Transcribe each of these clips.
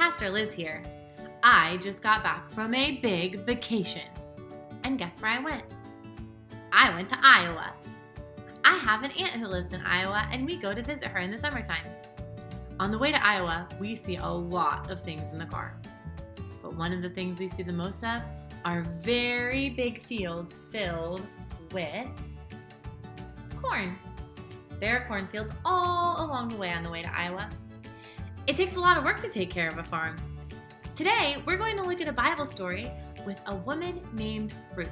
Pastor Liz here. I just got back from a big vacation. And guess where I went? I went to Iowa. I have an aunt who lives in Iowa, and we go to visit her in the summertime. On the way to Iowa, we see a lot of things in the car. But one of the things we see the most of are very big fields filled with corn. There are cornfields all along the way on the way to Iowa. It takes a lot of work to take care of a farm. Today, we're going to look at a Bible story with a woman named Ruth.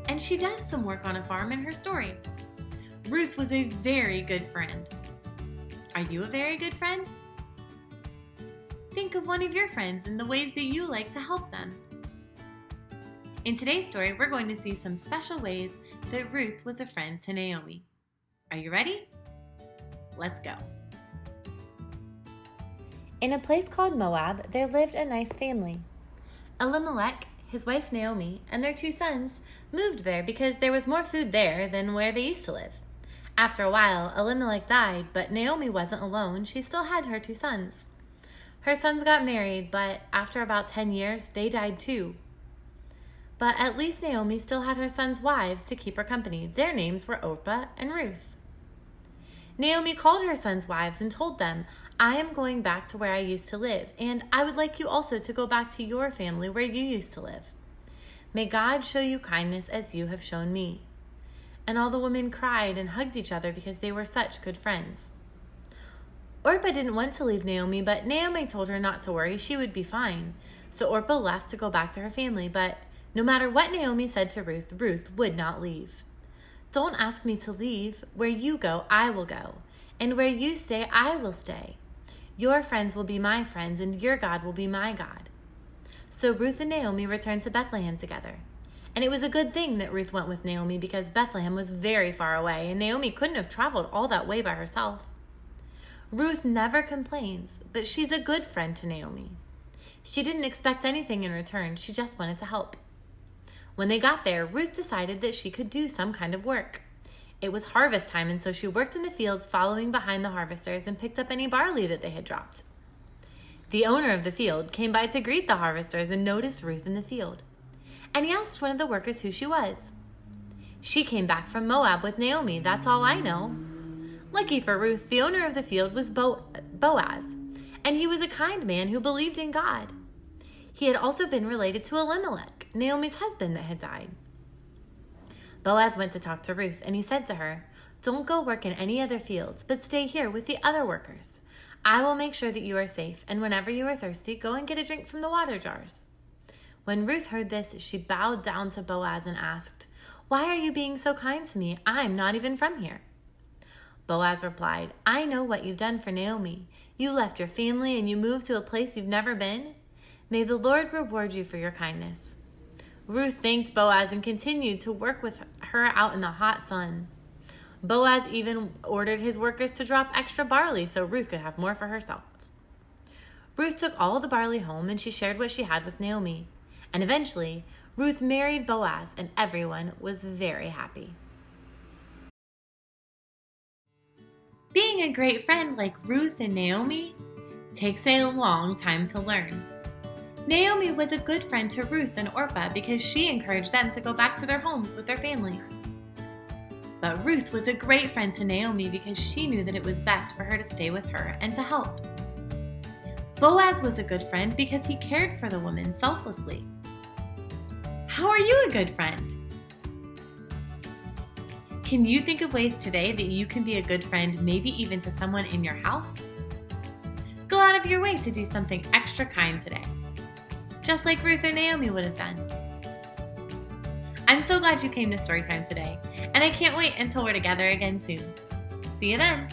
And she does some work on a farm in her story. Ruth was a very good friend. Are you a very good friend? Think of one of your friends and the ways that you like to help them. In today's story, we're going to see some special ways that Ruth was a friend to Naomi. Are you ready? Let's go. In a place called Moab, there lived a nice family. Elimelech, his wife Naomi, and their 2 sons moved there because there was more food there than where they used to live. After a while, Elimelech died, but Naomi wasn't alone. She still had her 2 sons. Her sons got married, but after about 10 years, they died too. But at least Naomi still had her sons' wives to keep her company. Their names were Orpah and Ruth. Naomi called her sons' wives and told them, "I am going back to where I used to live, and I would like you also to go back to your family where you used to live. May God show you kindness as you have shown me." And all the women cried and hugged each other because they were such good friends. Orpah didn't want to leave Naomi, but Naomi told her not to worry, she would be fine. So Orpah left to go back to her family, but no matter what Naomi said to Ruth, Ruth would not leave. "Don't ask me to leave. Where you go, I will go. And where you stay, I will stay. Your friends will be my friends, and your God will be my God." So Ruth and Naomi returned to Bethlehem together. And it was a good thing that Ruth went with Naomi because Bethlehem was very far away, and Naomi couldn't have traveled all that way by herself. Ruth never complains, but she's a good friend to Naomi. She didn't expect anything in return. She just wanted to help. When they got there, Ruth decided that she could do some kind of work. It was harvest time, and so she worked in the fields following behind the harvesters and picked up any barley that they had dropped. The owner of the field came by to greet the harvesters and noticed Ruth in the field. And he asked one of the workers who she was. "She came back from Moab with Naomi, that's all I know." Lucky for Ruth, the owner of the field was Boaz, and he was a kind man who believed in God. He had also been related to Elimelech, Naomi's husband that had died. Boaz went to talk to Ruth, and he said to her, "Don't go work in any other fields, but stay here with the other workers. I will make sure that you are safe, and whenever you are thirsty, go and get a drink from the water jars." When Ruth heard this, she bowed down to Boaz and asked, "Why are you being so kind to me? I'm not even from here." Boaz replied, "I know what you've done for Naomi. You left your family and you moved to a place you've never been. May the Lord reward you for your kindness." Ruth thanked Boaz and continued to work with her out in the hot sun. Boaz even ordered his workers to drop extra barley so Ruth could have more for herself. Ruth took all the barley home and she shared what she had with Naomi. And eventually, Ruth married Boaz and everyone was very happy. Being a great friend like Ruth and Naomi takes a long time to learn. Naomi was a good friend to Ruth and Orpah because she encouraged them to go back to their homes with their families. But Ruth was a great friend to Naomi because she knew that it was best for her to stay with her and to help. Boaz was a good friend because he cared for the woman selflessly. How are you a good friend? Can you think of ways today that you can be a good friend, maybe even to someone in your house? Go out of your way to do something extra kind today, just like Ruth or Naomi would have done. I'm so glad you came to Storytime today, and I can't wait until we're together again soon. See you then!